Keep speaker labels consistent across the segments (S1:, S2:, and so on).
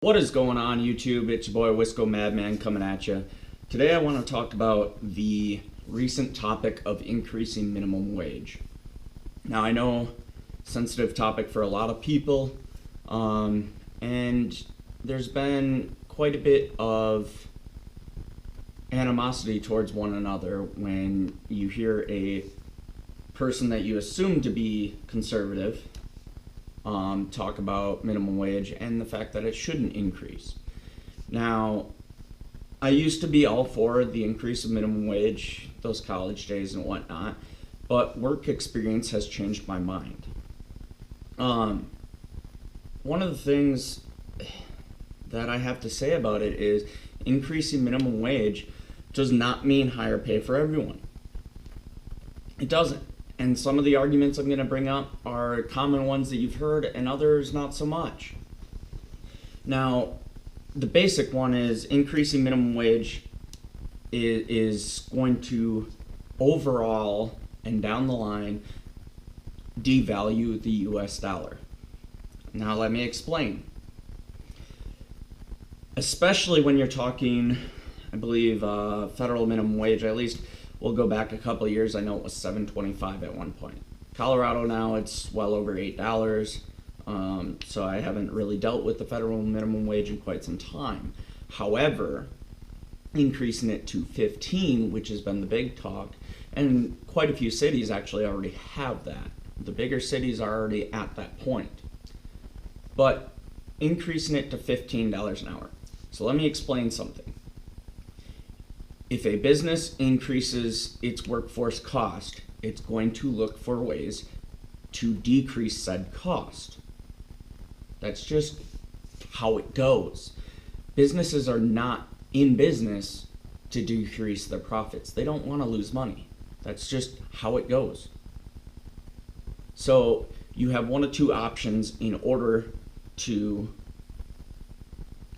S1: What is going on, YouTube? It's your boy Wisco Madman coming at you. Today I want to talk about the recent topic of increasing minimum wage. Now I know sensitive topic for a lot of people, and there's been quite a bit of animosity towards one another when you hear a person that you assume to be conservative talk about minimum wage and the fact that it shouldn't increase. Now, I used to be all for the increase of minimum wage, those college days and whatnot, but work experience has changed my mind. One of the things that I have to say about it is increasing minimum wage does not mean higher pay for everyone. It doesn't. And some of the arguments I'm going to bring up are common ones that you've heard and others not so much. Now, the basic one is increasing minimum wage is going to overall and down the line devalue the US dollar. Now, let me explain. Especially when you're talking, I believe, federal minimum wage, at least. We'll go back a couple of years. I know it was $7.25 at one point. Colorado now it's well over $8. So I haven't really dealt with the federal minimum wage in quite some time. However, increasing it to 15, which has been the big talk, and quite a few cities actually already have that. The bigger cities are already at that point. But increasing it to $15 an hour. So let me explain something. If a business increases its workforce cost, it's going to look for ways to decrease said cost. That's just how it goes. Businesses are not in business to decrease their profits. They don't want to lose money. That's just how it goes. So you have one of two options in order to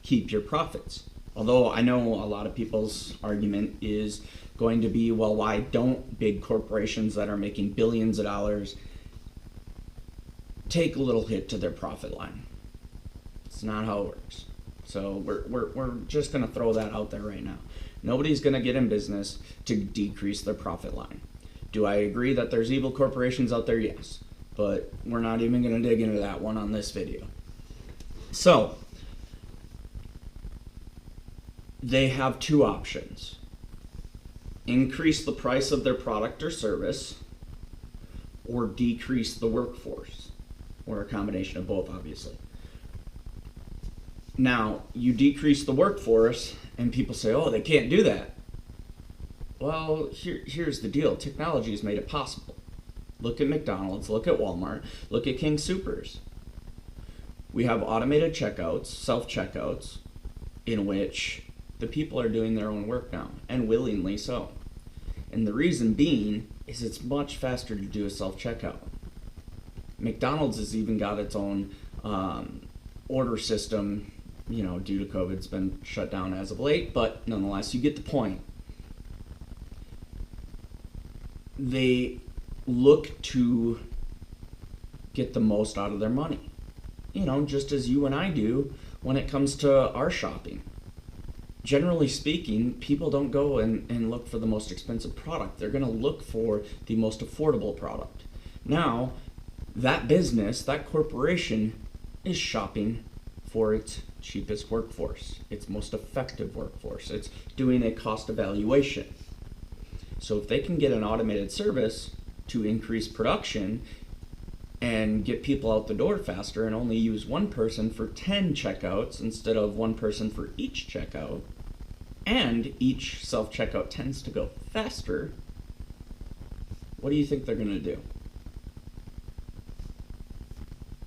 S1: keep your profits. Although I know a lot of people's argument is going to be, well, why don't big corporations that are making billions of dollars take a little hit to their profit line? It's not how it works. So we're just going to throw that out there right now. Nobody's going to get in business to decrease their profit line. Do I agree that there's evil corporations out there? Yes. But we're not even going to dig into that one on this video. So they have two options. Increase the price of their product or service, or decrease the workforce, or a combination of both, obviously. Now, you decrease the workforce, and people say, oh, they can't do that. Well, here's the deal. Technology has made it possible. Look at McDonald's, look at Walmart, look at King Soopers. We have automated checkouts, self-checkouts, in which the people are doing their own work now, and willingly so. And the reason being is it's much faster to do a self-checkout. McDonald's has even got its own order system, due to COVID. It's been shut down as of late, but nonetheless, you get the point. They look to get the most out of their money, just as you and I do when it comes to our shopping. Generally speaking, people don't go and look for the most expensive product. They're going to look for the most affordable product. Now, that business, that corporation, is shopping for its cheapest workforce, its most effective workforce. It's doing a cost evaluation. So if they can get an automated service to increase production and get people out the door faster and only use one person for 10 checkouts instead of one person for each checkout, and each self-checkout tends to go faster, what do you think they're going to do?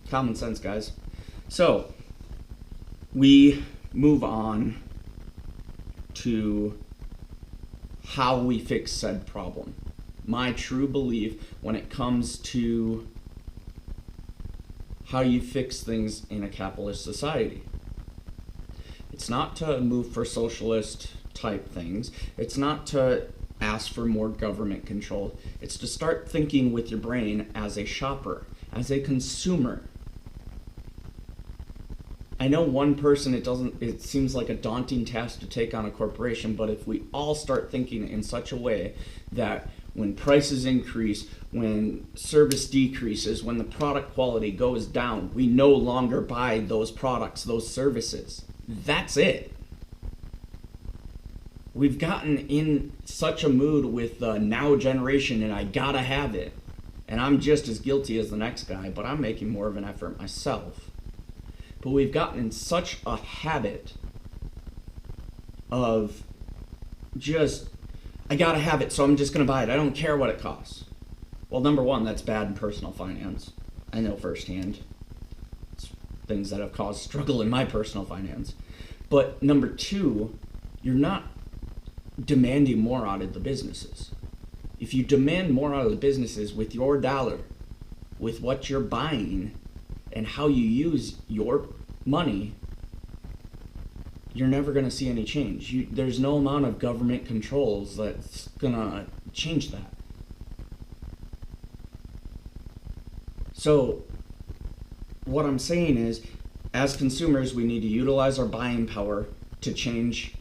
S1: Common sense, guys. So, we move on to how we fix said problem. My true belief when it comes to how you fix things in a capitalist society. It's not to move for socialist type things. It's not to ask for more government control. It's to start thinking with your brain as a shopper, as a consumer. I know one person, it seems like a daunting task to take on a corporation, but if we all start thinking in such a way that when prices increase, when service decreases, when the product quality goes down, we no longer buy those products, those services. That's it. We've gotten in such a mood with the now generation and I gotta have it. And I'm just as guilty as the next guy, but I'm making more of an effort myself. But we've gotten in such a habit of just, I gotta have it, so I'm just gonna buy it. I don't care what it costs. Well, number one, that's bad in personal finance. I know firsthand. It's things that have caused struggle in my personal finance. But number two, you're not demanding more out of the businesses. If you demand more out of the businesses with your dollar, with what you're buying, and how you use your money, you're never going to see any change. There's no amount of government controls that's going to change that. So what I'm saying is, as consumers, we need to utilize our buying power to change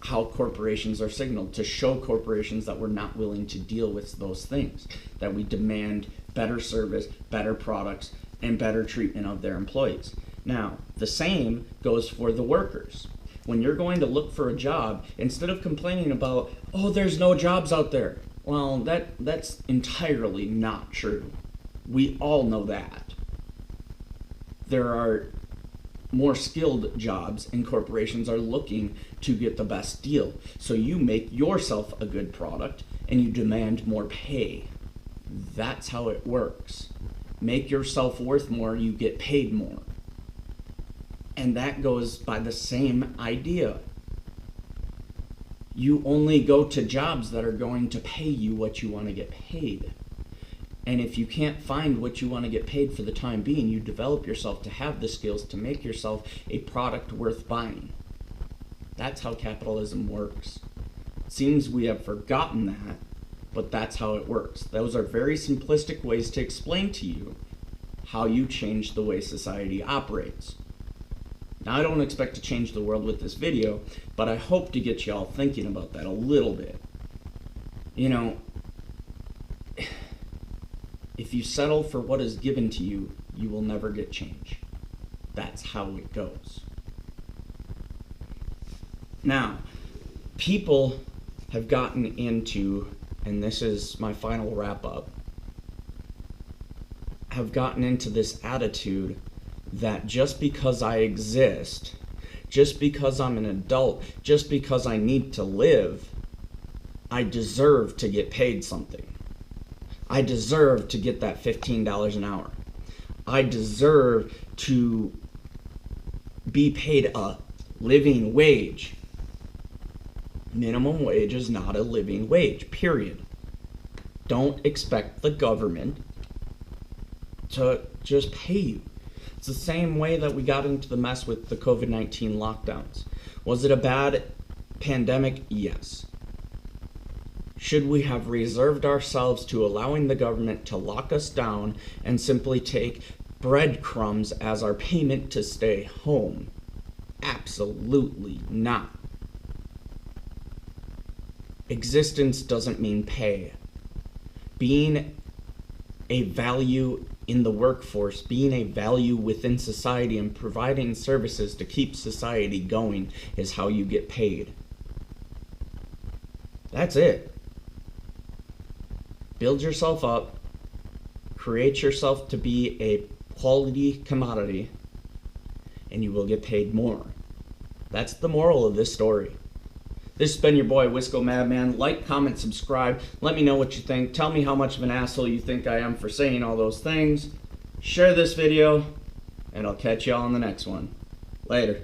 S1: how corporations are signaled, to show corporations that we're not willing to deal with those things, that we demand better service, better products, and better treatment of their employees. Now, the same goes for the workers. When you're going to look for a job, instead of complaining about, oh, there's no jobs out there, well, that's entirely not true. We all know that. There are more skilled jobs, and corporations are looking to get the best deal. So you make yourself a good product and you demand more pay. That's how it works. Make yourself worth more, you get paid more. And that goes by the same idea. You only go to jobs that are going to pay you what you want to get paid. And if you can't find what you want to get paid for the time being, you develop yourself to have the skills to make yourself a product worth buying. That's how capitalism works. It seems we have forgotten that, but that's how it works. Those are very simplistic ways to explain to you how you change the way society operates. Now, I don't expect to change the world with this video, but I hope to get you all thinking about that a little bit. You know, if you settle for what is given to you, you will never get change. That's how it goes. Now, people have gotten into, and this is my final wrap up, have gotten into this attitude that just because I exist, just because I'm an adult, just because I need to live, I deserve to get paid something. I deserve to get that $15 an hour. I deserve to be paid a living wage. Minimum wage is not a living wage, period. Don't expect the government to just pay you. It's the same way that we got into the mess with the COVID-19 lockdowns. Was it a bad pandemic? Yes. Should we have reserved ourselves to allowing the government to lock us down and simply take breadcrumbs as our payment to stay home? Absolutely not. Existence doesn't mean pay. Being a value in the workforce, being a value within society and providing services to keep society going is how you get paid. That's it. Build yourself up, create yourself to be a quality commodity, and you will get paid more. That's the moral of this story. This has been your boy, Wisco Madman. Like, comment, subscribe. Let me know what you think. Tell me how much of an asshole you think I am for saying all those things. Share this video, and I'll catch y'all on the next one. Later.